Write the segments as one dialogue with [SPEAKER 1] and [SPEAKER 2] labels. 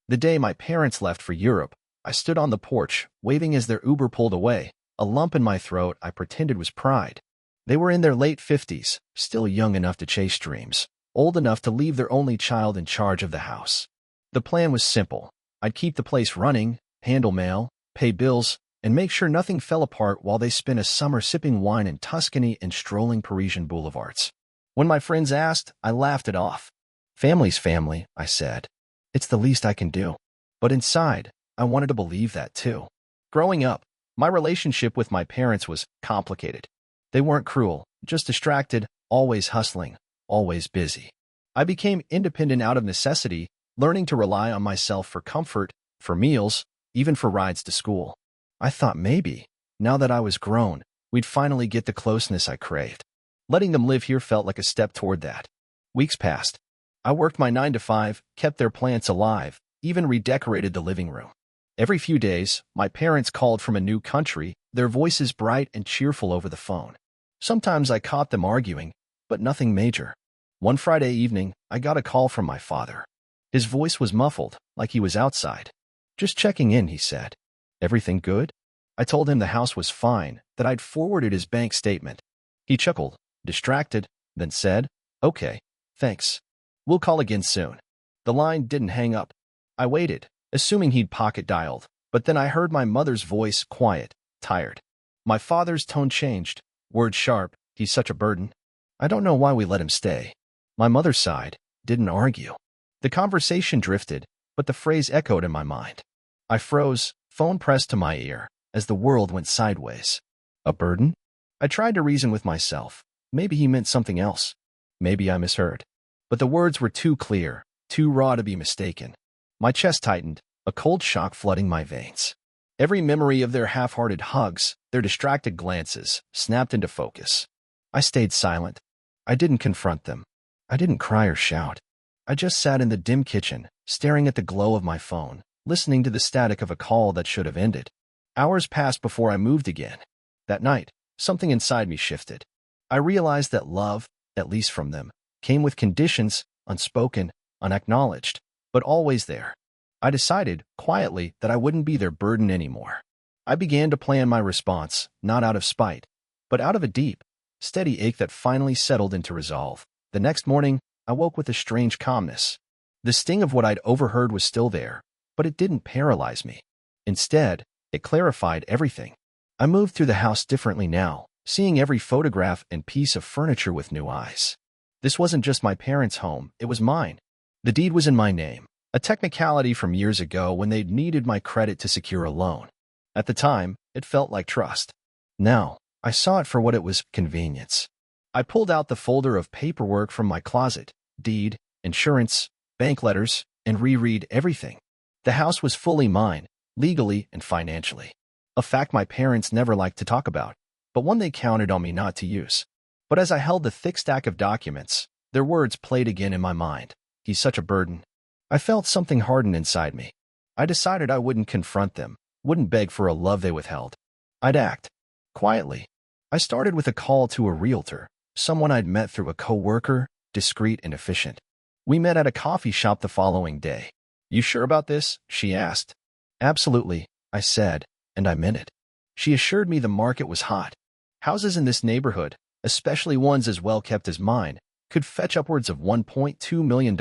[SPEAKER 1] The day my parents left for Europe, I stood on the porch, waving as their Uber pulled away. A lump in my throat I pretended was pride. They were in their late 50s, still young enough to chase dreams, old enough to leave their only child in charge of the house. The plan was simple. I'd keep the place running, handle mail, pay bills, and make sure nothing fell apart while they spent a summer sipping wine in Tuscany and strolling Parisian boulevards. When my friends asked, I laughed it off. Family's family, I said. It's the least I can do. But inside, I wanted to believe that too. Growing up, my relationship with my parents was complicated. They weren't cruel, just distracted, always hustling, always busy. I became independent out of necessity, learning to rely on myself for comfort, for meals, even for rides to school. I thought maybe, now that I was grown, we'd finally get the closeness I craved. Letting them live here felt like a step toward that. Weeks passed. I worked my 9 to 5, kept their plants alive, even redecorated the living room. Every few days, my parents called from a new country, their voices bright and cheerful over the phone. Sometimes I caught them arguing, but nothing major. One Friday evening, I got a call from my father. His voice was muffled, like he was outside. "Just checking in," he said. "Everything good?" I told him the house was fine, that I'd forwarded his bank statement. He chuckled, distracted, then said, "Okay, thanks. We'll call again soon." The line didn't hang up. I waited, assuming he'd pocket-dialed, but then I heard my mother's voice, quiet, tired. My father's tone changed, words sharp. "He's such a burden. I don't know why we let him stay." My mother sighed, didn't argue. The conversation drifted, but the phrase echoed in my mind. I froze, phone pressed to my ear, as the world went sideways. A burden? I tried to reason with myself. Maybe he meant something else. Maybe I misheard. But the words were too clear, too raw to be mistaken. My chest tightened, a cold shock flooding my veins. Every memory of their half-hearted hugs, their distracted glances, snapped into focus. I stayed silent. I didn't confront them. I didn't cry or shout. I just sat in the dim kitchen, staring at the glow of my phone, listening to the static of a call that should have ended. Hours passed before I moved again. That night, something inside me shifted. I realized that love, at least from them, came with conditions, unspoken, unacknowledged, but always there. I decided, quietly, that I wouldn't be their burden anymore. I began to plan my response, not out of spite, but out of a deep, steady ache that finally settled into resolve. The next morning, I woke with a strange calmness. The sting of what I'd overheard was still there, but it didn't paralyze me. Instead, it clarified everything. I moved through the house differently now, seeing every photograph and piece of furniture with new eyes. This wasn't just my parents' home, it was mine. The deed was in my name, a technicality from years ago when they'd needed my credit to secure a loan. At the time, it felt like trust. Now, I saw it for what it was: convenience. I pulled out the folder of paperwork from my closet, deed, insurance, bank letters, and reread everything. The house was fully mine, legally and financially. A fact my parents never liked to talk about, but one they counted on me not to use. But as I held the thick stack of documents, their words played again in my mind. "He's such a burden." I felt something harden inside me. I decided I wouldn't confront them, wouldn't beg for a love they withheld. I'd act. Quietly. I started with a call to a realtor, someone I'd met through a coworker, discreet and efficient. We met at a coffee shop the following day. "You sure about this?" she asked. "Absolutely," I said, and I meant it. She assured me the market was hot. Houses in this neighborhood, especially ones as well kept as mine, could fetch upwards of $1.2 million.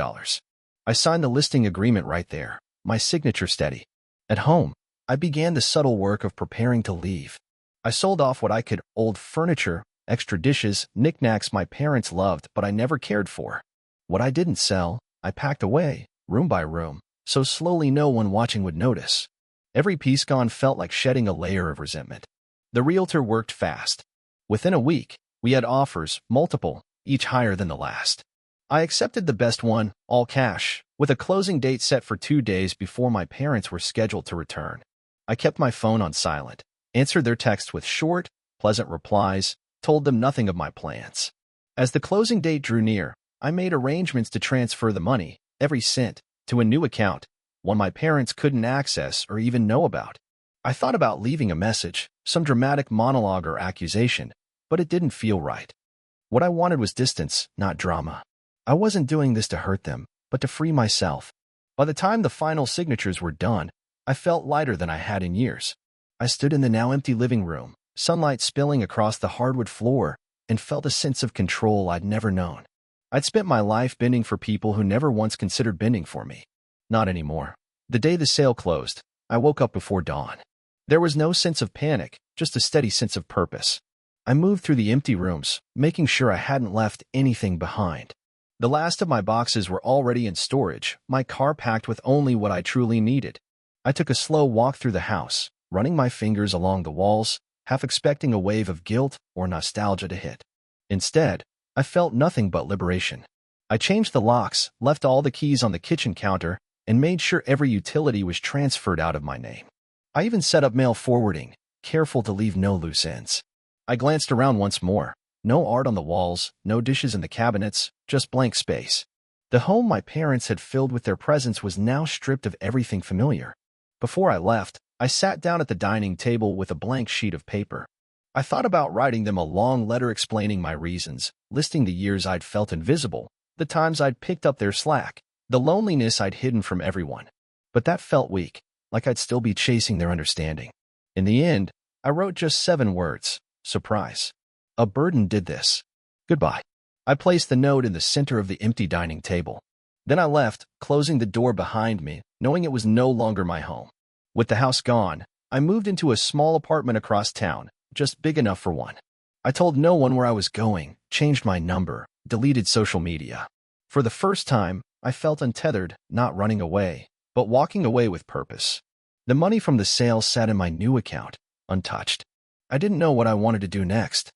[SPEAKER 1] I signed the listing agreement right there, my signature steady. At home, I began the subtle work of preparing to leave. I sold off what I could: old furniture, extra dishes, knickknacks my parents loved but I never cared for. What I didn't sell, I packed away, room by room, so slowly no one watching would notice. Every piece gone felt like shedding a layer of resentment. The realtor worked fast. Within a week, we had offers, multiple, each higher than the last. I accepted the best one, all cash, with a closing date set for 2 days before my parents were scheduled to return. I kept my phone on silent, answered their texts with short, pleasant replies, told them nothing of my plans. As the closing date drew near, I made arrangements to transfer the money, every cent, to a new account, one my parents couldn't access or even know about. I thought about leaving a message, some dramatic monologue or accusation, but it didn't feel right. What I wanted was distance, not drama. I wasn't doing this to hurt them, but to free myself. By the time the final signatures were done, I felt lighter than I had in years. I stood in the now empty living room, sunlight spilling across the hardwood floor, and felt a sense of control I'd never known. I'd spent my life bending for people who never once considered bending for me. Not anymore. The day the sale closed, I woke up before dawn. There was no sense of panic, just a steady sense of purpose. I moved through the empty rooms, making sure I hadn't left anything behind. The last of my boxes were already in storage, my car packed with only what I truly needed. I took a slow walk through the house, running my fingers along the walls, half expecting a wave of guilt or nostalgia to hit. Instead, I felt nothing but liberation. I changed the locks, left all the keys on the kitchen counter, and made sure every utility was transferred out of my name. I even set up mail forwarding, careful to leave no loose ends. I glanced around once more. No art on the walls, no dishes in the cabinets, just blank space. The home my parents had filled with their presence was now stripped of everything familiar. Before I left, I sat down at the dining table with a blank sheet of paper. I thought about writing them a long letter explaining my reasons, listing the years I'd felt invisible, the times I'd picked up their slack, the loneliness I'd hidden from everyone. But that felt weak, like I'd still be chasing their understanding. In the end, I wrote just 7 words. Surprise. A burden did this. Goodbye. I placed the note in the center of the empty dining table. Then I left, closing the door behind me, knowing it was no longer my home. With the house gone, I moved into a small apartment across town, just big enough for one. I told no one where I was going, changed my number, deleted social media. For the first time, I felt untethered, not running away, but walking away with purpose. The money from the sale sat in my new account, untouched. I didn't know what I wanted to do next.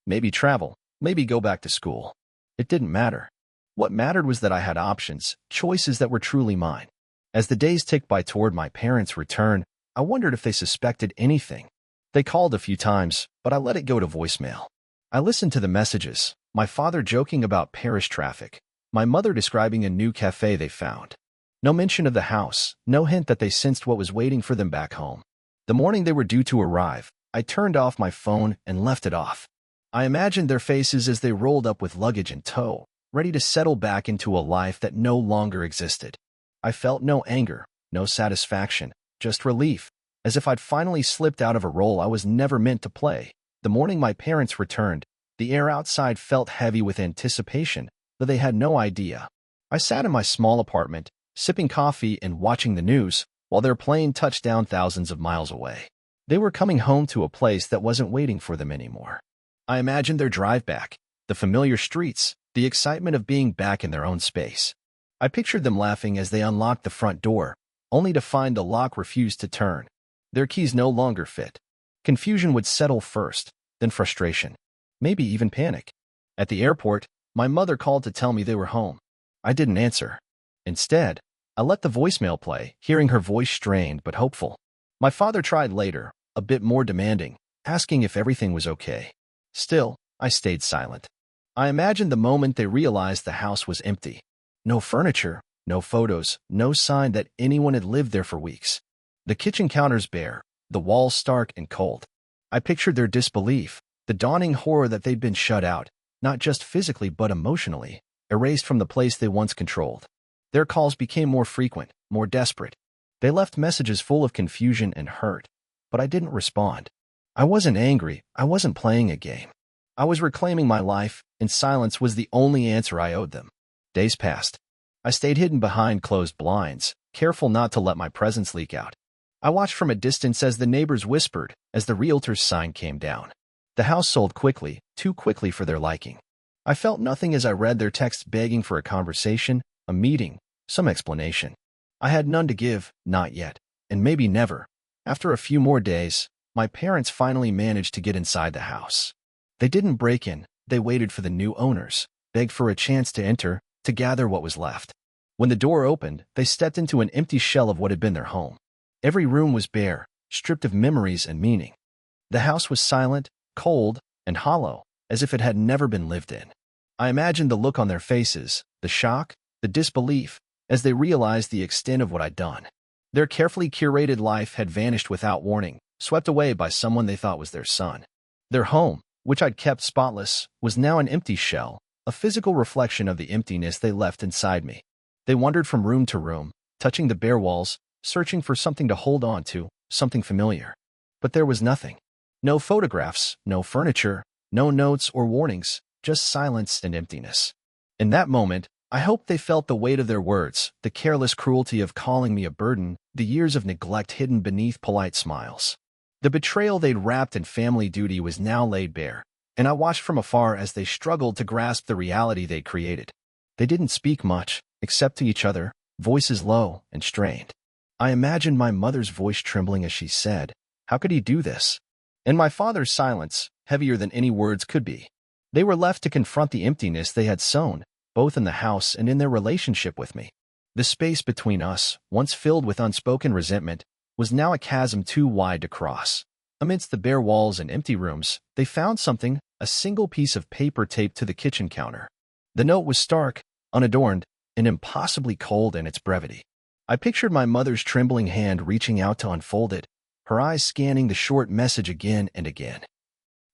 [SPEAKER 1] Maybe travel, maybe go back to school. It didn't matter. What mattered was that I had options, choices that were truly mine. As the days ticked by toward my parents' return, I wondered if they suspected anything. They called a few times, but I let it go to voicemail. I listened to the messages, my father joking about parish traffic, my mother describing a new cafe they found. No mention of the house, no hint that they sensed what was waiting for them back home. The morning they were due to arrive, I turned off my phone and left it off. I imagined their faces as they rolled up with luggage in tow, ready to settle back into a life that no longer existed. I felt no anger, no satisfaction, just relief, as if I'd finally slipped out of a role I was never meant to play. The morning my parents returned, the air outside felt heavy with anticipation, though they had no idea. I sat in my small apartment, sipping coffee and watching the news, while their plane touched down thousands of miles away. They were coming home to a place that wasn't waiting for them anymore. I imagined their drive back, the familiar streets, the excitement of being back in their own space. I pictured them laughing as they unlocked the front door, only to find the lock refused to turn. Their keys no longer fit. Confusion would settle first, then frustration, maybe even panic. At the airport, my mother called to tell me they were home. I didn't answer. Instead, I let the voicemail play, hearing her voice strained but hopeful. My father tried later, a bit more demanding, asking if everything was okay. Still, I stayed silent. I imagined the moment they realized the house was empty. No furniture, no photos, no sign that anyone had lived there for weeks. The kitchen counters bare, the walls stark and cold. I pictured their disbelief, the dawning horror that they'd been shut out, not just physically but emotionally, erased from the place they once controlled. Their calls became more frequent, more desperate. They left messages full of confusion and hurt, but I didn't respond. I wasn't angry, I wasn't playing a game. I was reclaiming my life, and silence was the only answer I owed them. Days passed. I stayed hidden behind closed blinds, careful not to let my presence leak out. I watched from a distance as the neighbors whispered, as the realtor's sign came down. The house sold quickly, too quickly for their liking. I felt nothing as I read their texts begging for a conversation, a meeting, some explanation. I had none to give, not yet, and maybe never. After a few more days, my parents finally managed to get inside the house. They didn't break in, they waited for the new owners, begged for a chance to enter, to gather what was left. When the door opened, they stepped into an empty shell of what had been their home. Every room was bare, stripped of memories and meaning. The house was silent, cold, and hollow, as if it had never been lived in. I imagined the look on their faces, the shock, the disbelief, as they realized the extent of what I'd done. Their carefully curated life had vanished without warning, swept away by someone they thought was their son. Their home, which I'd kept spotless, was now an empty shell, a physical reflection of the emptiness they left inside me. They wandered from room to room, touching the bare walls, searching for something to hold on to, something familiar. But there was nothing. No photographs, no furniture, no notes or warnings, just silence and emptiness. In that moment, I hoped they felt the weight of their words, the careless cruelty of calling me a burden, the years of neglect hidden beneath polite smiles. The betrayal they'd wrapped in family duty was now laid bare, and I watched from afar as they struggled to grasp the reality they'd created. They didn't speak much, except to each other, voices low and strained. I imagined my mother's voice trembling as she said, "How could he do this?" And my father's silence, heavier than any words could be. They were left to confront the emptiness they had sown, both in the house and in their relationship with me. The space between us, once filled with unspoken resentment, was now a chasm too wide to cross. Amidst the bare walls and empty rooms, they found something, a single piece of paper taped to the kitchen counter. The note was stark, unadorned, and impossibly cold in its brevity. I pictured my mother's trembling hand reaching out to unfold it, her eyes scanning the short message again and again.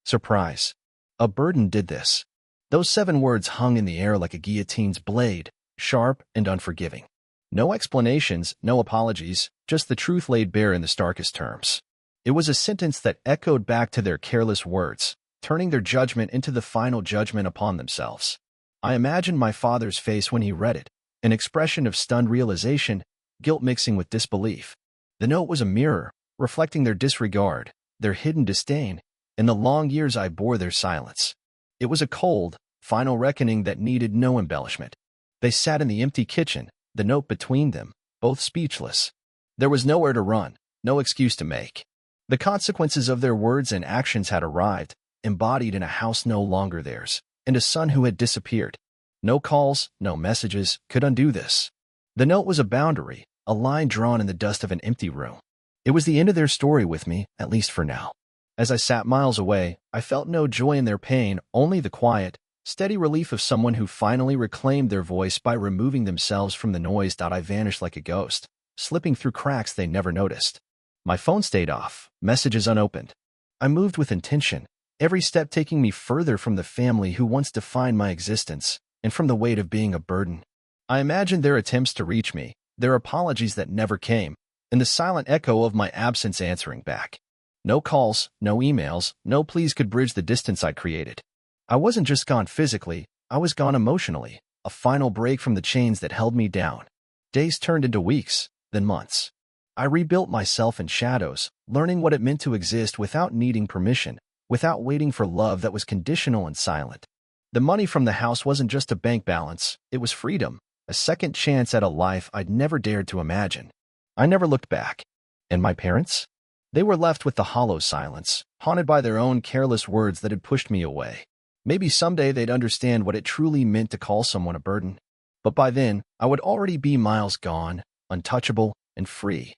[SPEAKER 1] Surprise. A burden did this. Those 7 words hung in the air like a guillotine's blade, sharp and unforgiving. No explanations, no apologies, just the truth laid bare in the starkest terms. It was a sentence that echoed back to their careless words, turning their judgment into the final judgment upon themselves. I imagined my father's face when he read it, an expression of stunned realization, guilt mixing with disbelief. The note was a mirror, reflecting their disregard, their hidden disdain, and the long years I bore their silence. It was a cold, final reckoning that needed no embellishment. They sat in the empty kitchen, the note between them, both speechless. There was nowhere to run, no excuse to make. The consequences of their words and actions had arrived, embodied in a house no longer theirs, and a son who had disappeared. No calls, no messages could undo this. The note was a boundary, a line drawn in the dust of an empty room. It was the end of their story with me, at least for now. As I sat miles away, I felt no joy in their pain, only the quiet, steady relief of someone who finally reclaimed their voice by removing themselves from the noise. I vanished like a ghost, slipping through cracks they never noticed. My phone stayed off, messages unopened. I moved with intention, every step taking me further from the family who once defined my existence, and from the weight of being a burden. I imagined their attempts to reach me, their apologies that never came, and the silent echo of my absence answering back. No calls, no emails, no pleas could bridge the distance I'd created. I wasn't just gone physically, I was gone emotionally, a final break from the chains that held me down. Days turned into weeks, then months. I rebuilt myself in shadows, learning what it meant to exist without needing permission, without waiting for love that was conditional and silent. The money from the house wasn't just a bank balance, it was freedom, a second chance at a life I'd never dared to imagine. I never looked back. And my parents? They were left with the hollow silence, haunted by their own careless words that had pushed me away. Maybe someday they'd understand what it truly meant to call someone a burden. But by then, I would already be miles gone, untouchable, and free.